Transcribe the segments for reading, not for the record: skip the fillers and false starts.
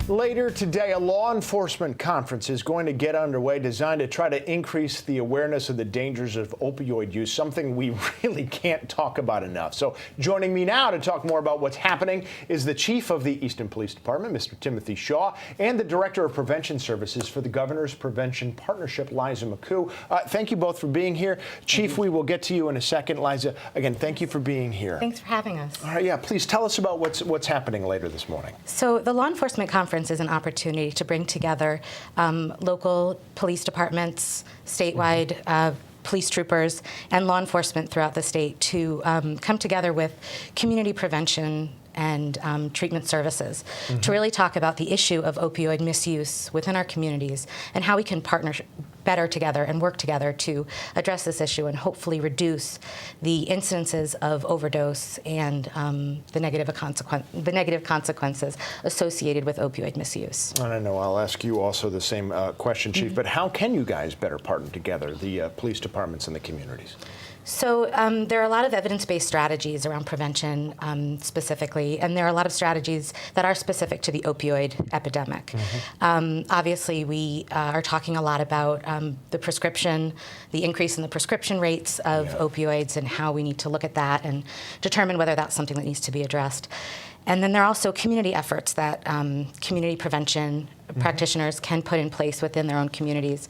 Later today, a law enforcement conference is going to get underway designed to try to increase the awareness of the dangers of opioid use, something we really can't talk about enough. So joining me now to talk more about what's happening is the Chief of the Easton Police Department, Mr. Timothy Shaw, and the Director of Prevention Services for the Governor's Prevention Partnership, Liza McCoo. Thank you both for being here. Chief, we will get to you in a second. Liza, again, thank you for being here. Thanks for having us. All right, yeah, please tell us about what's happening later this morning. So the law enforcement conference is an opportunity to bring together local police departments, statewide police troopers, and law enforcement throughout the state to come together with community prevention and treatment services to really talk about the issue of opioid misuse within our communities and how we can partner better together and work together to address this issue and hopefully reduce the incidences of overdose and the negative consequences associated with opioid misuse. And I know I'll ask you also the same question, Chief, but how can you guys better partner together, the police departments and the communities? So there are a lot of evidence-based strategies around prevention specifically, and there are a lot of strategies that are specific to the opioid epidemic. Obviously, we are talking a lot about the prescription, the increase in the prescription rates of opioids and how we need to look at that and determine whether that's something that needs to be addressed. And then there are also community efforts that community prevention practitioners can put in place within their own communities,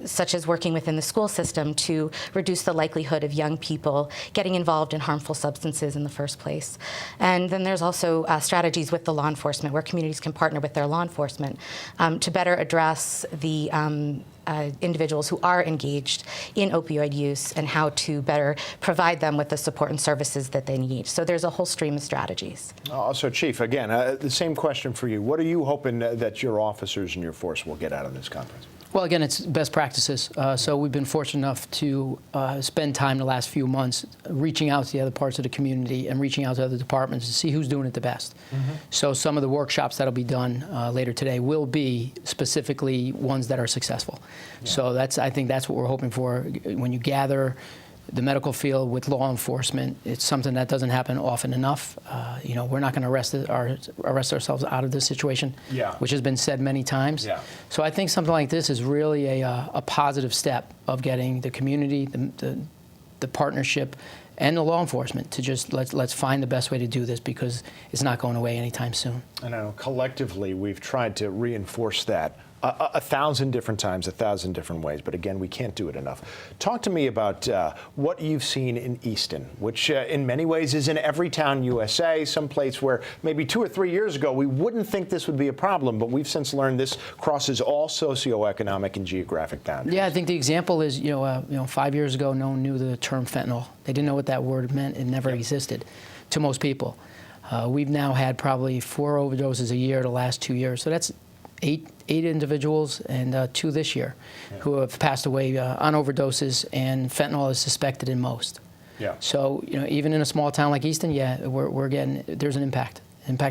such as working within the school system to reduce the likelihood of young people getting involved in harmful substances in the first place. And then there's also strategies with the law enforcement where communities can partner with their law enforcement to better address the individuals who are engaged in opioid use and how to better provide them with the support and services that they need. So there's a whole stream of strategies. So, Chief, again, the same question for you. What are you hoping that your officers and your force will get out of this conference? Well, again, it's best practices. So we've been fortunate enough to spend time the last few months reaching out to the other parts of the community and reaching out to other departments to see who's doing it the best. So some of the workshops that'll be done later today will be specifically ones that are successful. So I think that's what we're hoping for. When you gather the medical field with law enforcement, it's something that doesn't happen often enough. You know, we're not going to arrest ourselves out of this situation, which has been said many times. So I think something like this is really a positive step of getting the community, the partnership, and the law enforcement to just let's find the best way to do this because it's not going away anytime soon. And I know collectively we've tried to reinforce that 1,000 different times, 1,000 different ways, but again, we can't do it enough. Talk to me about what you've seen in Easton, which in many ways is in every town USA, some place where maybe 2 or 3 years ago we wouldn't think this would be a problem, but we've since learned this crosses all socioeconomic and geographic boundaries. Yeah, I think the example is, 5 years ago, no one knew the term fentanyl. They didn't know what that word meant. It never existed to most people. We've now had probably 4 overdoses a year the last 2 years, so that's eight individuals and 2 this year who have passed away on overdoses, and fentanyl is suspected in most. So even in a small town like Easton, we're getting, there's an impact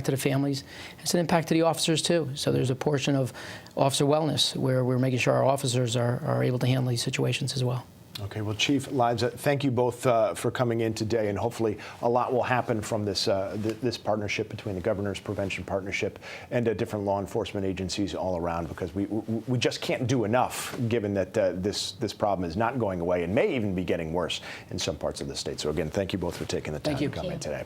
to the families. It's an impact to the officers too. So there's a portion of officer wellness where we're making sure our officers are able to handle these situations as well. Okay, well, Chief, Liza, thank you both for coming in today, and hopefully a lot will happen from this this partnership between the Governor's Prevention Partnership and different law enforcement agencies all around, because we just can't do enough, given that this problem is not going away and may even be getting worse in some parts of the state. So again, thank you both for taking the time to come in today.